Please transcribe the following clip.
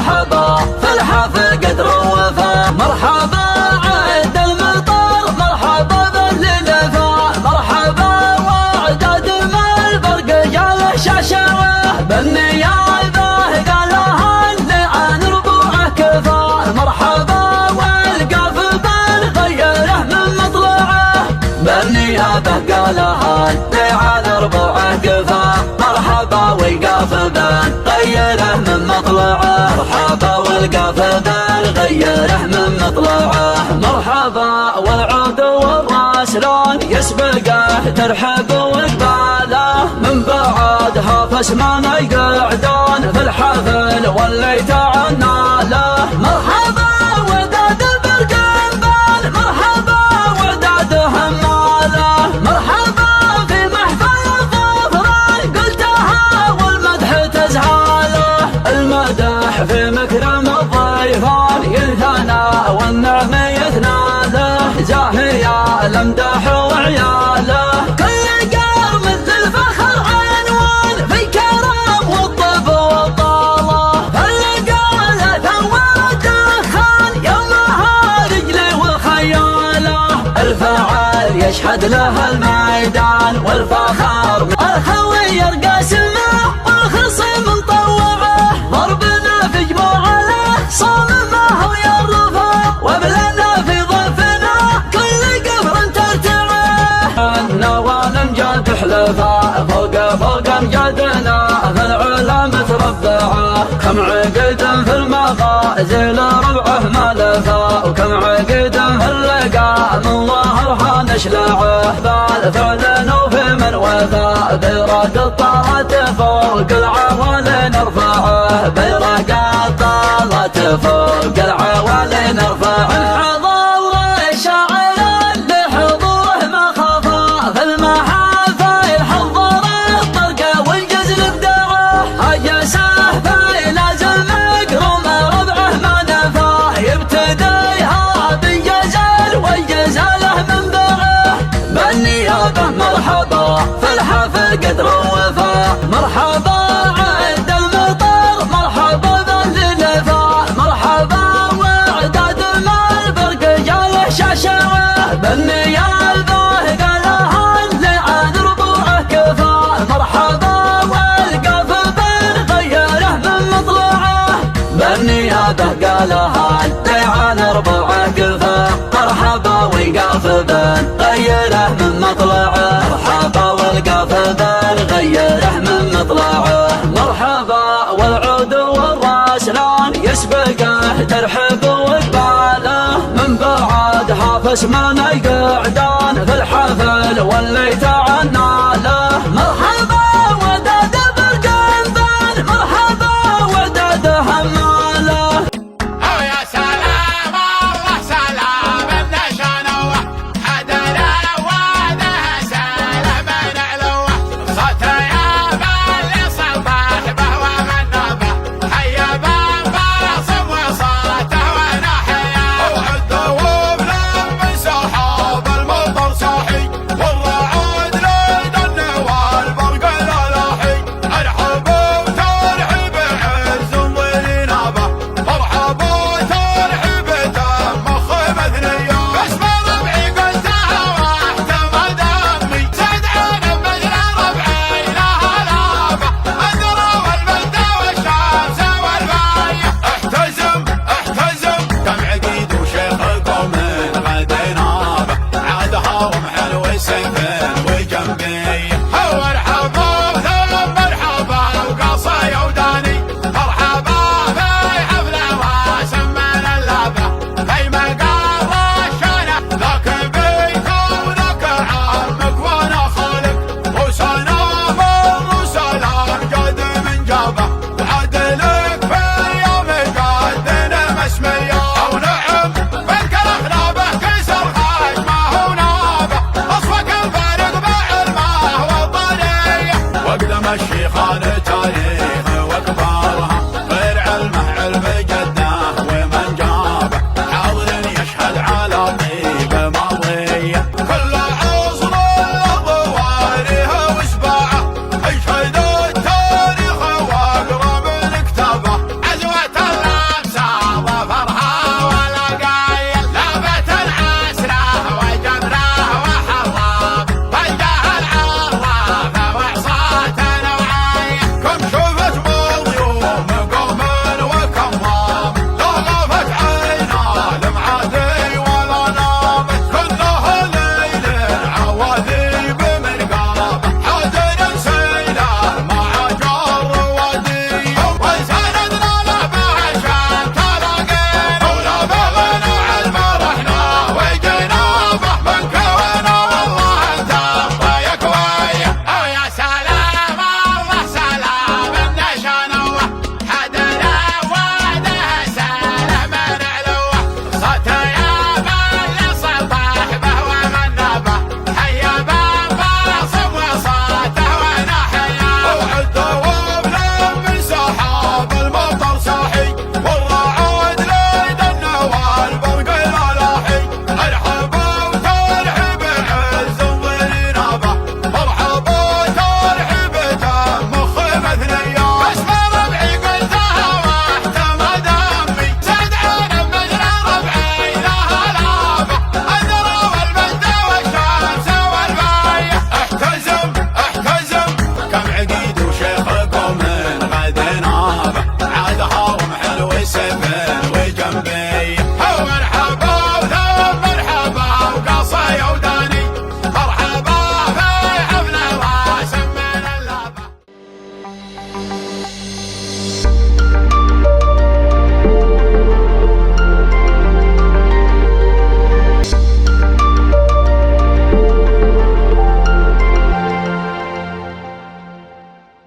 مرحبا في الحفل قدر ووفا، مرحبا عيد المطر، مرحبا باللفا، مرحبا وعداد ما البرق جاله شاشوه، بالنيابه قالها اللي عن ربوعه كفا، مرحبا والقاف بنغيره من مطلعه، بالنيابه قالها اللي عن ربوعه كفا، مرحبا والقاف بنغيره من مطلعه، مرحبا والقاف بنغيره من مطلعه، مرحبا والعود والراسلون يسبقه ترحب وقباله، من بعدها فاسمنا يقعدون في الحفل واللي تعنى له، مرحبا وداد بالقنبال، مرحبا وداد هماله، مرحبا في محفل الظفران قلتها والمدح تزهاله، المدح في مكرم الضيفان ينثنى والنعم يثنى له، زاهية الامدح وعياله كل قار مثل الفخر عنوان في الكرم والطب والطاله، اللقاله ثور الدخان يومها رجلي والخياله، الفعال يشهد له الميدان والفخر، الخوي يرقى سمه والخصم مطوعه، ضربنا في جموع له صاممه ويرفع، وبلنا في ضفنا كل قبر ترتعه، النوال امجاد حلفا فوق امجادنا في العلا متربعه، كم عقد في المغازي لربعه ما لفا، وكم عقد في اللقاء من ظهرها نشلعه، بالفعل وفي من وفا بيراد الطلعة فوق العوالي نرفعه، بيراد الطلعة فوق العوالي نرفعه، حضر شاعر لحضوره ما خافا، في المحافل حضر الطرقة والجزل ابداعه، اجسه في لازم مقروم ربعه ما نفاه، يبتديها بالجزل والجزله من بعه، بالنيابه مرحبا في الحفل قدر ووفا، مرحبا عيد المطر، مرحبا باللفا، مرحبا وعداد ما البرق جاله شاشوه، بالنيابه قالها اللي عن ربوعه كفا، مرحبا والقاف بنغيره من مطلعه، بالنيابه قالها اللي عن ربوعه كفا، مرحبا والقاف بنغيره من مطلعه، مرحبا والقاف بنغيره من مطلعه، مرحبا والعود والراسلان يسبقه ترحب وقباله، من بعدها فاسمنا يقعدون في الحفل واللي تعنى له.